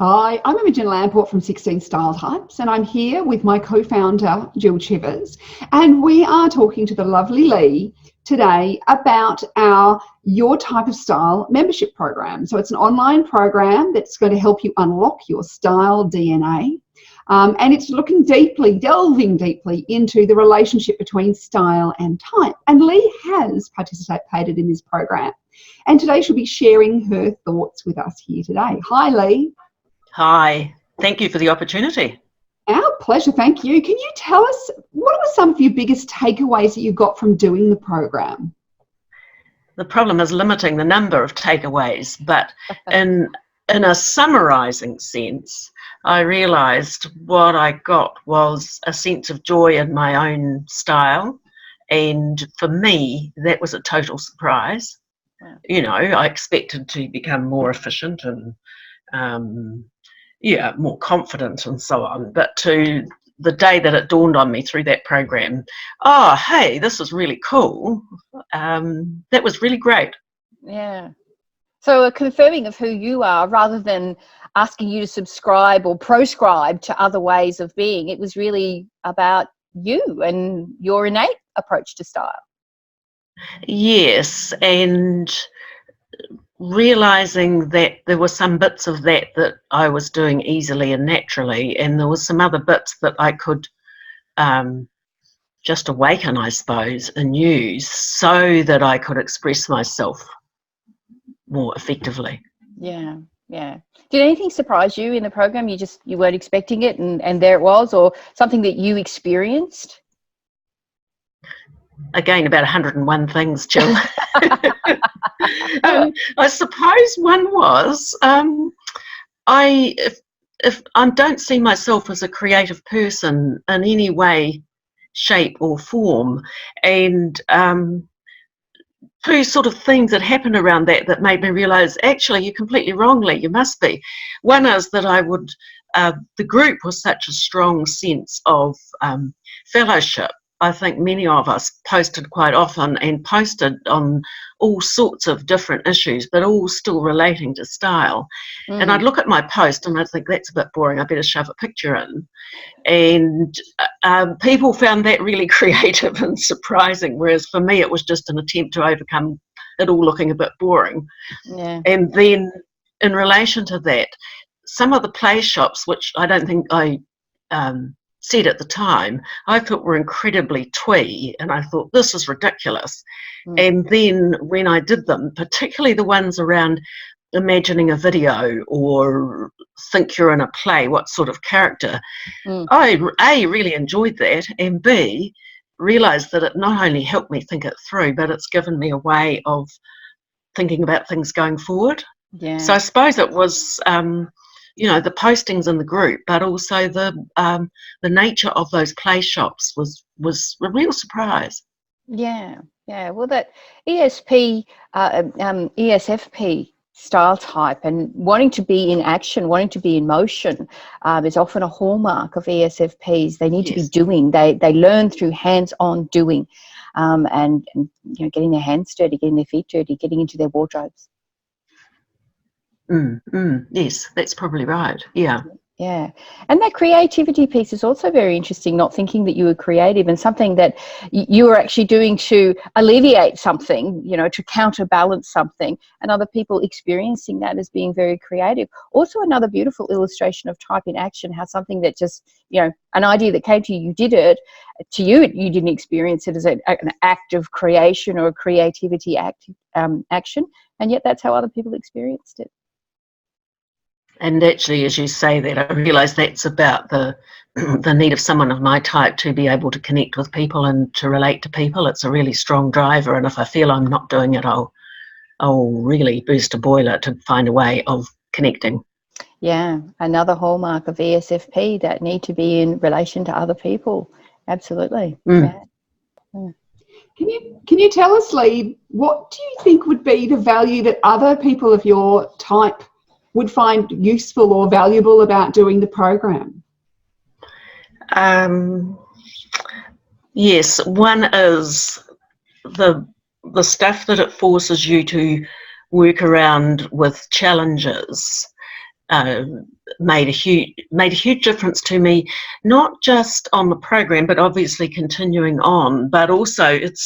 Hi, I'm Imogen Lamport from 16 Style Types, and I'm here with my co-founder, Jill Chivers, and we are talking to the lovely Lee today about our Your Type of Style membership program. So it's an online program that's going to help you unlock your style DNA, and it's delving deeply into the relationship between style and type. And Lee has participated in this program, and today she'll be sharing her thoughts with us here today. Hi, Lee. Hi, thank you for the opportunity. Our pleasure, thank you. Can you tell us, what were some of your biggest takeaways that you got from doing the program? The problem is limiting the number of takeaways, but in a summarising sense, I realised what I got was a sense of joy in my own style, and for me, that was a total surprise. Wow. You know, I expected to become more efficient and more confident and so on, but to the day that it dawned on me through that program, oh hey, this is really cool, that was really great. Yeah, so a confirming of who you are rather than asking you to subscribe or proscribe to other ways of being. It was really about you and your innate approach to style. Yes, and realising that there were some bits of that I was doing easily and naturally, and there was some other bits that I could just awaken, I suppose, and use so that I could express myself more effectively. Yeah, yeah. Did anything surprise you in the program? You weren't expecting it, and there it was, or something that you experienced? Again, about 101 things, Jill. I suppose one was if I don't see myself as a creative person in any way, shape or form, and two sort of things that happened around that made me realise actually you're completely wrongly, you must be. One is that the group was such a strong sense of fellowship. I think many of us posted quite often and posted on all sorts of different issues, but all still relating to style. Mm. And I'd look at my post and I'd think, that's a bit boring, I better shove a picture in. And people found that really creative and surprising, whereas for me it was just an attempt to overcome it all looking a bit boring. Yeah. And then in relation to that, some of the play shops, which I don't think I said at the time, I thought were incredibly twee, and I thought this is ridiculous. And then when I did them, particularly the ones around imagining a video or think you're in a play, what sort of character, I A, really enjoyed that, and B, realised that it not only helped me think it through, but it's given me a way of thinking about things going forward. Yeah. So I suppose it was the postings in the group, but also the nature of those play shops was a real surprise. Yeah. Well, that ESFP style type and wanting to be in action, wanting to be in motion is often a hallmark of ESFPs. They need to be doing. They learn through hands-on doing, and getting their hands dirty, getting their feet dirty, getting into their wardrobes. Yes, that's probably right. Yeah. Yeah. And that creativity piece is also very interesting, not thinking that you were creative and something that you were actually doing to alleviate something, to counterbalance something, and other people experiencing that as being very creative. Also another beautiful illustration of type in action, how something that just, an idea that came to you, you did it. To you, you didn't experience it as an act of creation or a creativity action, and yet that's how other people experienced it. And actually, as you say that, I realise that's about the need of someone of my type to be able to connect with people and to relate to people. It's a really strong driver, and if I feel I'm not doing it, I'll really boost a boiler to find a way of connecting. Yeah, another hallmark of ESFP, that need to be in relation to other people. Absolutely. Yeah. Can you tell us, Lee, what do you think would be the value that other people of your type would find useful or valuable about doing the program? Yes, one is the stuff that it forces you to work around with challenges made a huge difference to me, not just on the program, but obviously continuing on, but also it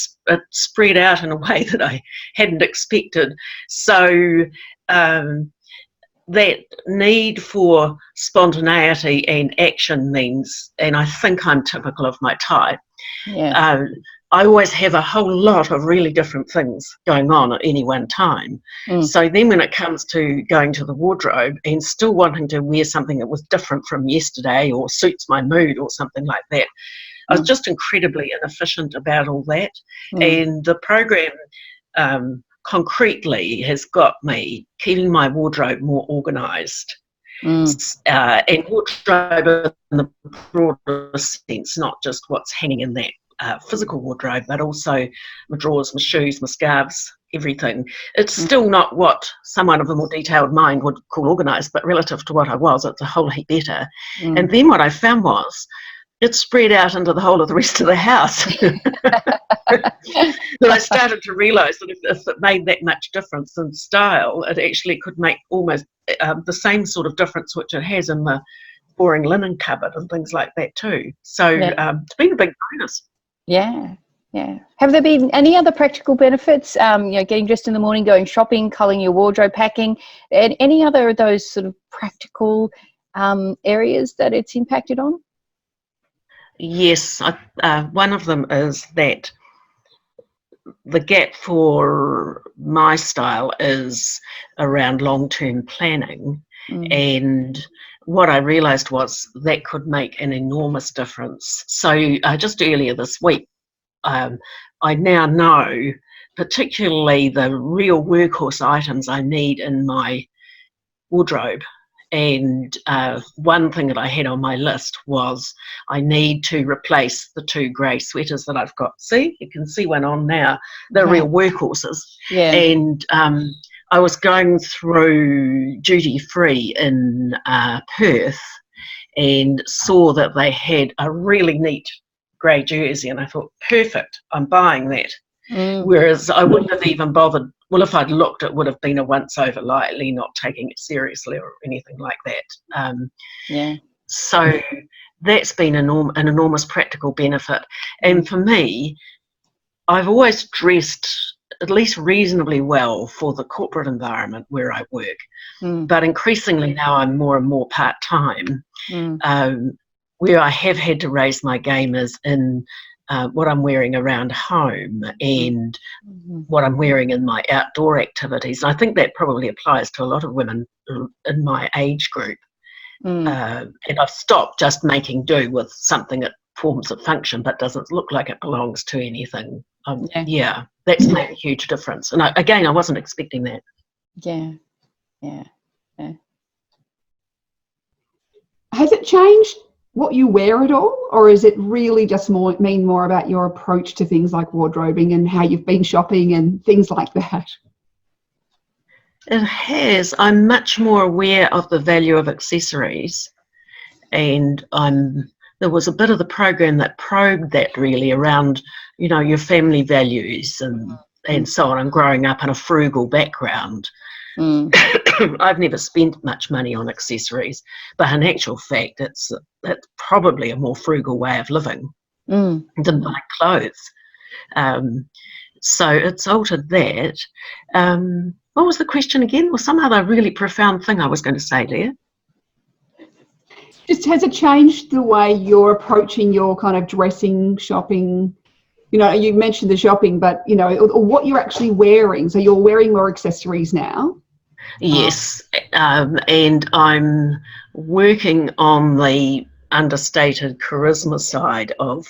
spread out in a way that I hadn't expected. So that need for spontaneity and action means, and I think I'm typical of my type, I always have a whole lot of really different things going on at any one time. So then when it comes to going to the wardrobe and still wanting to wear something that was different from yesterday or suits my mood or something like that, I was just incredibly inefficient about all that. And the program concretely has got me keeping my wardrobe more organised. And wardrobe in the broader sense, not just what's hanging in that physical wardrobe, but also my drawers, my shoes, my scarves, everything. It's still not what someone of a more detailed mind would call organised, but relative to what I was, it's a whole heap better. And then what I found was it spread out into the whole of the rest of the house. That I started to realise that if it made that much difference in style, it actually could make almost the same sort of difference which it has in the boring linen cupboard and things like that too. So it's been a big bonus. Yeah. Have there been any other practical benefits? Getting dressed in the morning, going shopping, colouring your wardrobe, packing, and any other of those sort of practical areas that it's impacted on? Yes, one of them is that the gap for my style is around long-term planning, and what I realised was that could make an enormous difference. So just earlier this week, I now know particularly the real workhorse items I need in my wardrobe. And one thing that I had on my list was I need to replace the 2 grey sweaters that I've got. See, you can see one on now. They're real workhorses. And I was going through duty free in Perth and saw that they had a really neat grey jersey, and I thought, perfect, I'm buying that. Whereas I wouldn't have even bothered. Well, if I'd looked, it would have been a once over lightly, not taking it seriously or anything like that. So that's been an enormous practical benefit. And for me, I've always dressed at least reasonably well for the corporate environment where I work. But increasingly now I'm more and more part-time. Where I have had to raise my game is in what I'm wearing around home and what I'm wearing in my outdoor activities. I think that probably applies to a lot of women in my age group. And I've stopped just making do with something that forms a function but doesn't look like it belongs to anything. That's made a huge difference. And I wasn't expecting that. Has it changed what you wear at all, or is it really just more about your approach to things like wardrobing and how you've been shopping and things like that? It has. I'm much more aware of the value of accessories, and there was a bit of the program that probed that really around, your family values and so on. I'm growing up in a frugal background. I've never spent much money on accessories, but in actual fact, it's probably a more frugal way of living than buying clothes. So it's altered that. What was the question again? Or some other really profound thing I was going to say there? Just has it changed the way you're approaching your kind of dressing, shopping? You mentioned the shopping, but or what you're actually wearing. So you're wearing more accessories now. Yes, and I'm working on the understated charisma side of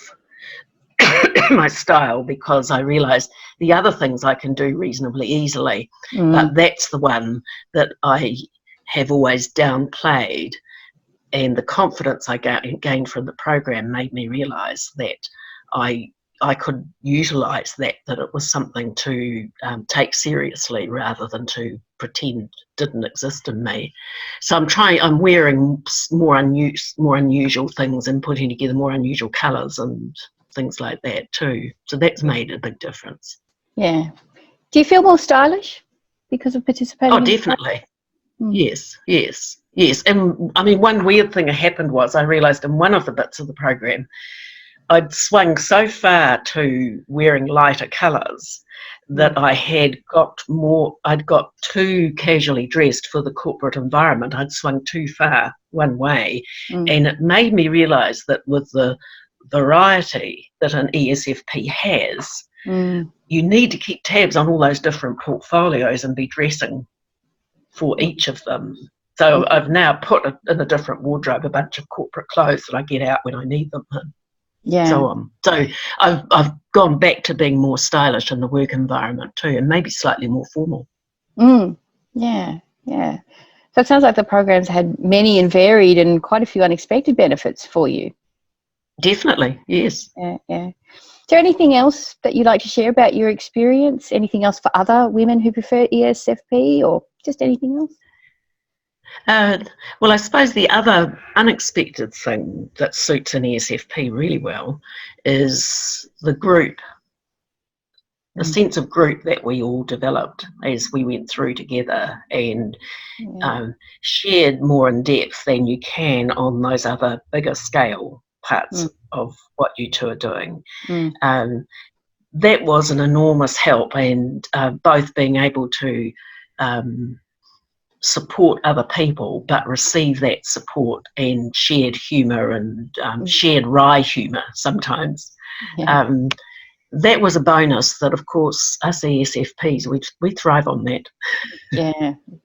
my style, because I realised the other things I can do reasonably easily, but that's the one that I have always downplayed. And the confidence I gained from the program made me realise that I could utilise that it was something to take seriously rather than to pretend didn't exist in me. So I'm wearing more unusual things and putting together more unusual colours and things like that too. So that's made a big difference. Yeah. Do you feel more stylish because of participating? Oh, definitely. Yes. Yes, and I mean, one weird thing that happened was I realised in one of the bits of the program, I'd swung so far to wearing lighter colours that I'd got too casually dressed for the corporate environment. I'd swung too far one way, and it made me realise that with the variety that an ESFP has, you need to keep tabs on all those different portfolios and be dressing for each of them. So I've now put in a different wardrobe a bunch of corporate clothes that I get out when I need them. So I've gone back to being more stylish in the work environment too, and maybe slightly more formal. Yeah. So it sounds like the program's had many and varied and quite a few unexpected benefits for you. Definitely, yes. Yeah. Is there anything else that you'd like to share about your experience? Anything else for other women who prefer ESFP, or just anything else? Well, I suppose the other unexpected thing that suits an ESFP really well is the group, the sense of group that we all developed as we went through together and shared more in depth than you can on those other bigger scale parts of what you two are doing. That was an enormous help, and both being able to support other people but receive that support and shared humour and shared wry humour sometimes. That was a bonus that, of course, us ESFPs, we thrive on that.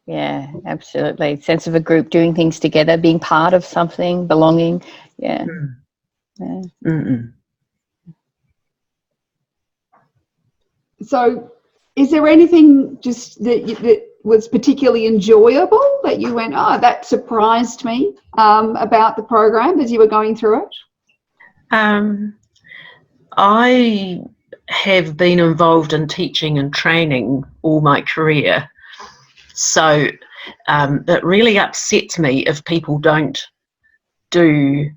Yeah, absolutely. Sense of a group, doing things together, being part of something, belonging. So is there anything just that was particularly enjoyable that you went, oh, that surprised me about the program as you were going through it? I have been involved in teaching and training all my career, so it really upsets me if people don't do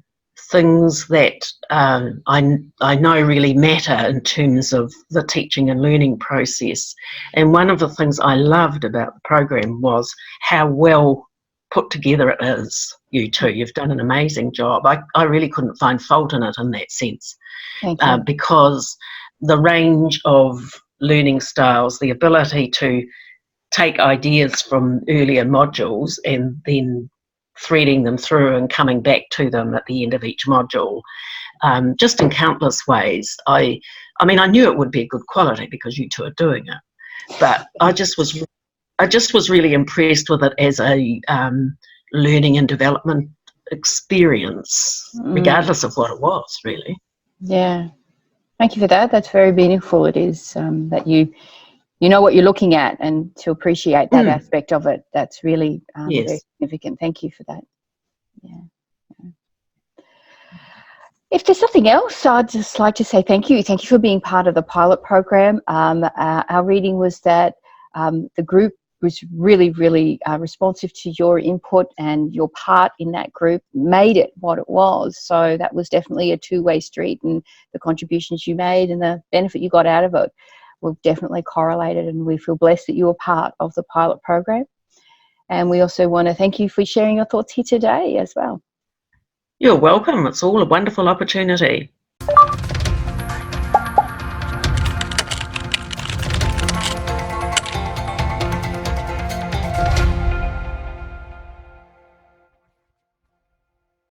things that I know really matter in terms of the teaching and learning process. And one of the things I loved about the program was how well put together it is. You two, you've done an amazing job. I really couldn't find fault in it in that sense. Thank you. Because the range of learning styles, the ability to take ideas from earlier modules and then threading them through and coming back to them at the end of each module, just in countless ways. I mean, I knew it would be a good quality because you two are doing it, but I just was really impressed with it as a learning and development experience, regardless of what it was, really. Yeah, thank you for that. That's very meaningful. It is that you know what you're looking at, and to appreciate that aspect of it. That's really very significant. Thank you for that. Yeah. If there's nothing else, I'd just like to say thank you. Thank you for being part of the pilot program. Our reading was that the group was really, really responsive to your input, and your part in that group made it what it was. So that was definitely a two-way street, and the contributions you made and the benefit you got out of it were definitely correlated, and we feel blessed that you were part of the pilot program. And we also want to thank you for sharing your thoughts here today as well. You're welcome. It's all a wonderful opportunity.